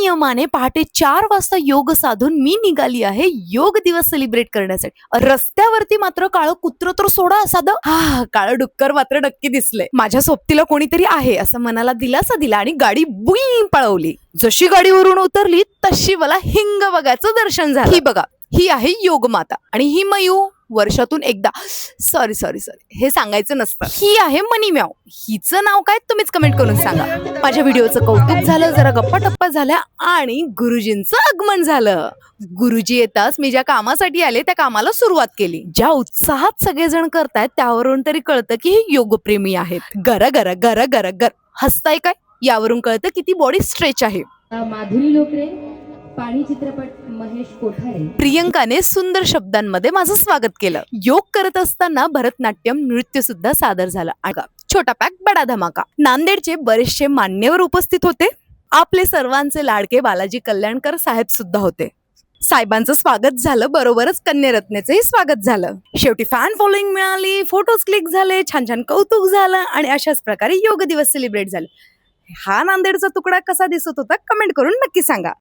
नियमाने पहाटे 4 वाजता योग साधून मी निघाली आहे योग दिवस सेलिब्रेट करण्यासाठी. रस्त्यावरती मात्र काळं कुत्र तर सोडा, साधं काळं डुक्कर मात्र नक्की दिसले. माझ्या सोबतीला कोणीतरी आहे असं मनाला दिलासा दिला आणि गाडी बुई पळवली. जशी गाडीवरून उतरली तशी मला हिंग बघायचं दर्शन झालं. ही बघा, ही आहे योग माता आणि ही मयू वर्षातून एकदा, सॉरी सॉरी सॉरी हे सांगायचं नसतं, ही आहे मनी म्याव. हिचं नाव काय तुम्हीच कमेंट करून सांगा. माझ्या व्हिडिओचं कौतुक झालं, जरा गप्पा टप्पा झाल्या आणि गुरुजींचं आगमन झालं. गुरुजी येताच मी ज्या कामासाठी आले त्या कामाला सुरुवात केली. ज्या उत्साहात सगळेजण करतायत त्यावरून तरी कळतं की हे योगप्रेमी आहेत. गर गर गर गर गर हसताय काय, यावरून कळतं किती बॉडी स्ट्रेच आहे. माधुरी लोकरे, पाणी चित्रपट, महेश कोठारे. प्रियंकाने सुंदर शब्दांमध्ये माझं स्वागत केलं. योग करत असताना भरतनाट्यम नृत्य सुद्धा सादर झालं. छोटा पॅक बडा धमाका. नांदेडचे बरेचसे मान्यवर उपस्थित होते. आपले सर्वांचे लाडके बालाजी कल्याणकर साहेब सुद्धा होते. साहेबांचं स्वागत झालं, बरोबरच कन्यारत्नेचंही स्वागत झालं. शेवटी फॅन फॉलोइंग मिळाली, फोटोज क्लिक झाले, छान छान कौतुक झालं आणि अशाच प्रकारे योग दिवस सेलिब्रेट झाले. हा नांदेडचा तुकडा कसा दिसत होता कमेंट करून नक्की सांगा.